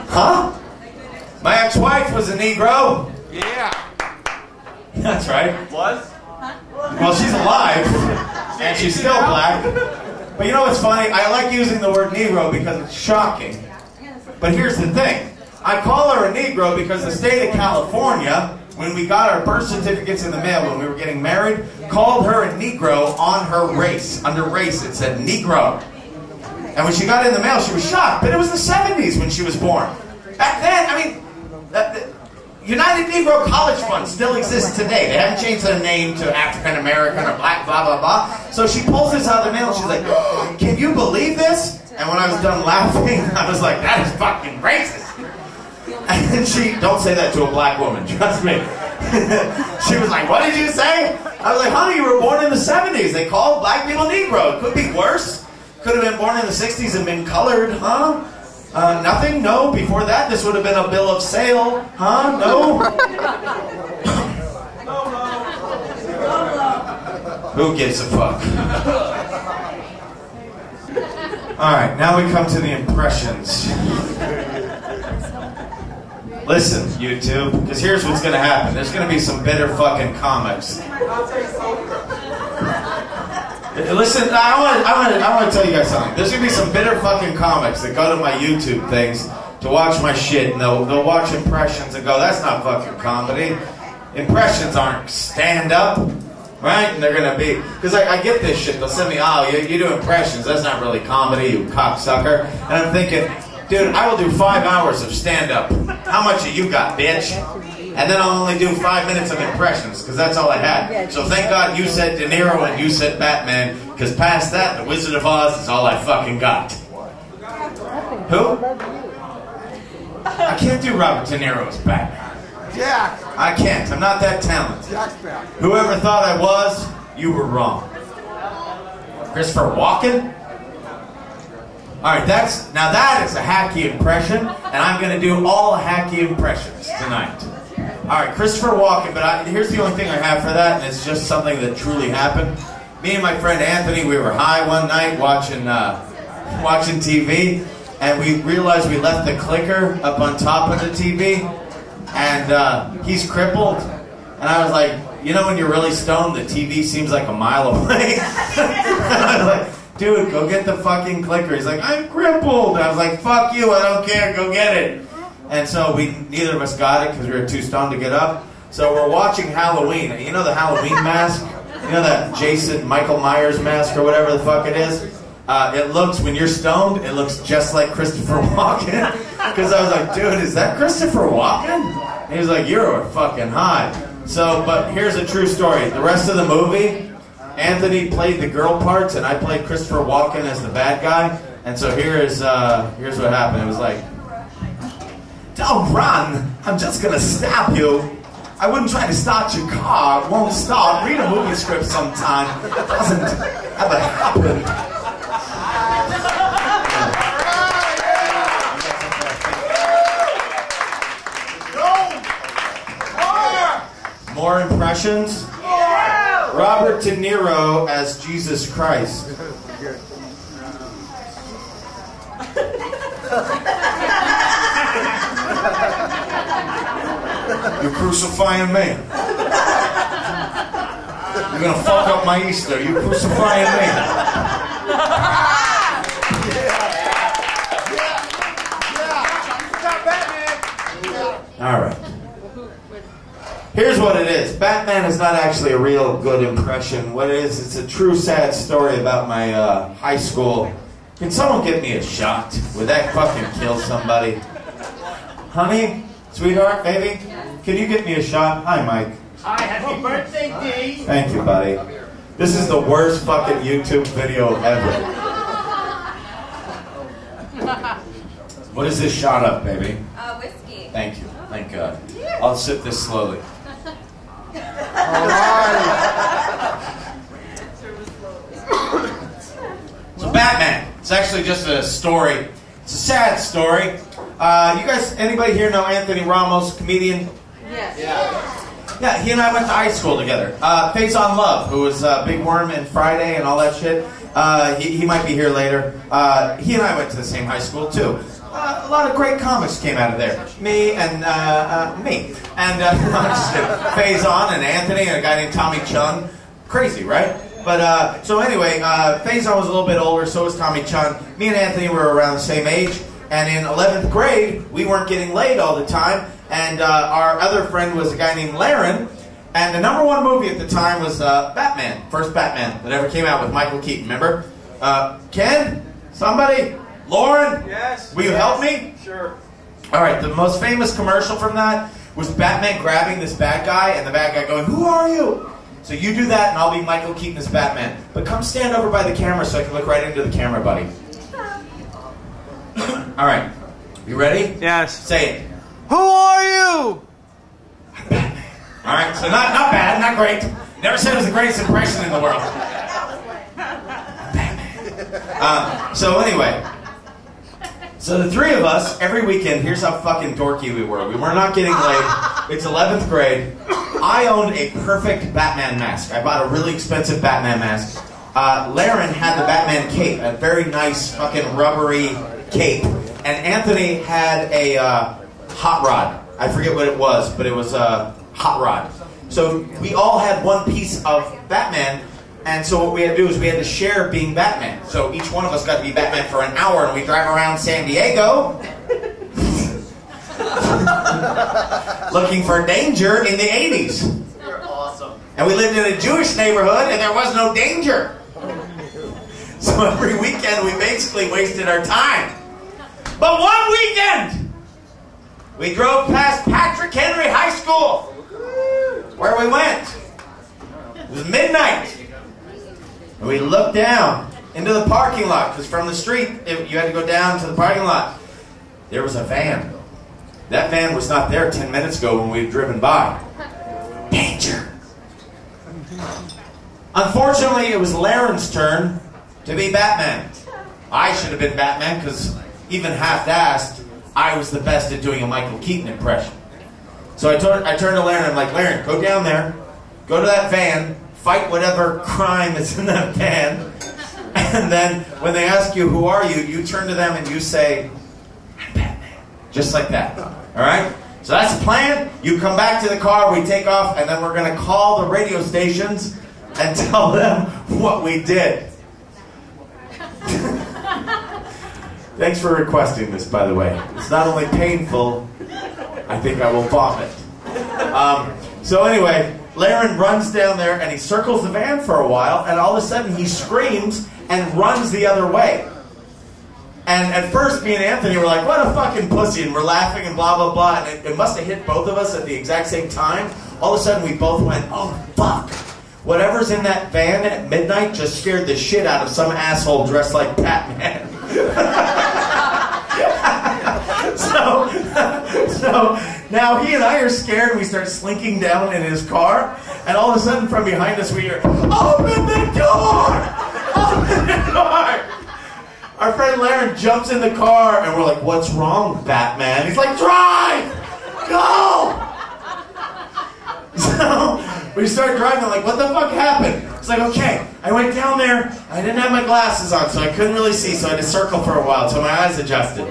Huh? My ex-wife was a Negro. Yeah. That's right. Was? Well, she's alive, and she's still black. But you know what's funny? I like using the word Negro because it's shocking. But here's the thing. I call her a Negro because the state of California, when we got our birth certificates in the mail when we were getting married, called her a Negro on her race. Under race, it said Negro. And when she got it in the mail, she was shocked. But it was the 70s when she was born. Back then, I mean, the United Negro College Fund still exists today. They haven't changed their name to African American or black, blah, blah, blah. So she pulls this out of the mail and she's like, oh, can you believe this? And when I was done laughing, I was like, that is fucking racist. And she, don't say that to a black woman, trust me. She was like, what did you say? I was like, honey, you were born in the 70s. They called black people Negro. It could be worse. Could have been born in the 60s and been colored, huh? Nothing? No. Before that, this would have been a bill of sale, huh? No? Who gives a fuck? Alright, now we come to the impressions. Listen, YouTube, because here's what's going to happen. There's going to be some bitter fucking comics. Listen, I want to tell you guys something. There's going to be some bitter fucking comics that go to my YouTube things to watch my shit, and they'll watch impressions and go, that's not fucking comedy. Impressions aren't stand-up, right? And they're going to be, because I get this shit. They'll send me, oh, you do impressions. That's not really comedy, you cocksucker. And I'm thinking, dude, I will do 5 hours of stand-up. How much have you got, bitch? And then I'll only do 5 minutes of impressions, because that's all I had. So thank God you said De Niro and you said Batman, because past that, The Wizard of Oz is all I fucking got. Who? I can't do Robert De Niro as Batman. Jack. I can't. I'm not that talented. Whoever thought I was, you were wrong. Christopher Walken? Alright, that is a hacky impression, and I'm going to do all hacky impressions tonight. Alright, Christopher Walken, but here's the only thing I have for that, and it's just something that truly happened. Me and my friend Anthony, we were high one night watching TV, and we realized we left the clicker up on top of the TV, and he's crippled, and I was like, you know when you're really stoned, the TV seems like a mile away? I was like, dude, go get the fucking clicker. He's like, I'm crippled. I was like, fuck you, I don't care, go get it. And so neither of us got it because we were too stoned to get up. So we're watching Halloween. You know the Halloween mask? You know that Michael Myers mask or whatever the fuck it is? It looks, when you're stoned, it looks just like Christopher Walken. Because I was like, dude, is that Christopher Walken? And he was like, you're fucking high. So, but here's a true story. The rest of the movie, Anthony played the girl parts, and I played Christopher Walken as the bad guy. And so here's what happened. It was like, don't run. I'm just going to stab you. I wouldn't try to start your car. It won't start. Read a movie script sometime. It doesn't ever happen. More impressions? Robert De Niro as Jesus Christ. You're crucifying me. You're gonna fuck up my Easter. You're crucifying me. All right. Here's what it is. Batman is not actually a real good impression. What it is, it's a true sad story about my high school. Can someone get me a shot? Would that fucking kill somebody? Honey? Sweetheart? Baby? Can you get me a shot? Hi, Mike. Hi, happy birthday, D. Thank you, buddy. This is the worst fucking YouTube video ever. What is this shot of, baby? Whiskey. Thank you. Thank God. I'll sip this slowly. So Batman. It's actually just a story. It's a sad story. You guys, anybody here know Anthony Ramos, comedian? Yes. Yeah, he and I went to high school together. Face on Love, who was Big Worm and Friday and all that shit. He might be here later. He and I went to the same high school, too. A lot of great comics came out of there. Me and me. And Faison and Anthony and a guy named Tommy Chun. Crazy, right? But, so anyway, Faison was a little bit older, so was Tommy Chun. Me and Anthony were around the same age. And in 11th grade, we weren't getting laid all the time. And our other friend was a guy named Laren. And the #1 movie at the time was Batman. First Batman that ever came out with Michael Keaton, remember? Ken? Somebody? Lauren? Yes. Will you help me? Sure. All right, the most famous commercial from that was Batman grabbing this bad guy and the bad guy going, "Who are you?" So you do that and I'll be Michael Keaton as Batman. But come stand over by the camera so I can look right into the camera, buddy. All right, you ready? Yes. Say it. Who are you? I'm Batman. All right, so not bad, not great. Never said it was the greatest impression in the world. Batman. So anyway, so the three of us, every weekend, here's how fucking dorky we were. We were not getting laid. It's 11th grade. I owned a perfect Batman mask. I bought a really expensive Batman mask. Laren had the Batman cape, a very nice fucking rubbery cape. And Anthony had a hot rod. I forget what it was, but it was a hot rod. So we all had one piece of Batman, and so what we had to do is we had to share being Batman. So each one of us got to be Batman for an hour, and we drive around San Diego looking for danger in the 80s. You're awesome. And we lived in a Jewish neighborhood, and there was no danger. So every weekend we basically wasted our time. But one weekend, we drove past Patrick Henry High School, where we went. It was midnight. And we looked down into the parking lot, because from the street, you had to go down to the parking lot. There was a van. That van was not there 10 minutes ago when we had driven by. Danger. Unfortunately, it was Laren's turn to be Batman. I should have been Batman, because even half-assed, I was the best at doing a Michael Keaton impression. So I turned to Laren and I'm like, "Laren, go down there, go to that van, fight whatever crime is in that van, and then when they ask you, who are you, you turn to them and you say, I'm Batman." Just like that. Alright? So that's the plan. You come back to the car, we take off, and then we're going to call the radio stations and tell them what we did. Thanks for requesting this, by the way. It's not only painful, I think I will vomit. So anyway, Laren runs down there and he circles the van for a while, and all of a sudden he screams and runs the other way. And at first, me and Anthony were like, "What a fucking pussy," and we're laughing and blah, blah, blah, and it must have hit both of us at the exact same time. All of a sudden, we both went, "Oh, fuck. Whatever's in that van at midnight just scared the shit out of some asshole dressed like Batman." So now he and I are scared, and we start slinking down in his car, and all of a sudden from behind us we hear, "Open the door! Open the door!" Our friend Laren jumps in the car, and we're like, "What's wrong, Batman?" He's like, "Drive! Go!" So we start driving, like, "What the fuck happened?" It's like, "Okay, I went down there, I didn't have my glasses on, so I couldn't really see, so I had to circle for a while until my eyes adjusted.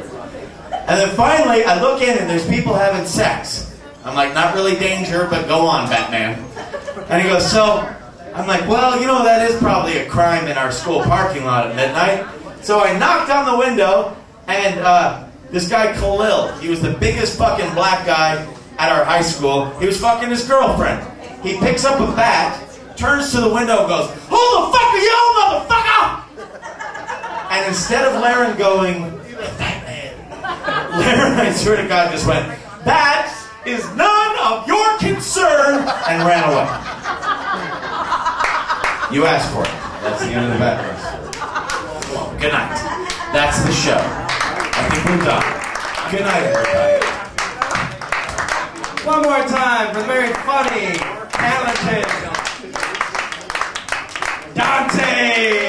And then finally, I look in and there's people having sex. I'm like, not really danger, but go on, Batman." And he goes, "So," I'm like, "Well, you know, that is probably a crime in our school parking lot at midnight." So I knocked on the window, and this guy Khalil, he was the biggest fucking black guy at our high school. He was fucking his girlfriend. He picks up a bat, turns to the window and goes, "Who the fuck are you, motherfucker?" And instead of Laren going, "Batman," Laren, I swear to God, just went, "That is none of your concern," and ran away. You asked for it. That's the end of the Batman. Well, good night. That's the show. I think we're done. Good night, everybody. One more time for the very funny, talented Dante.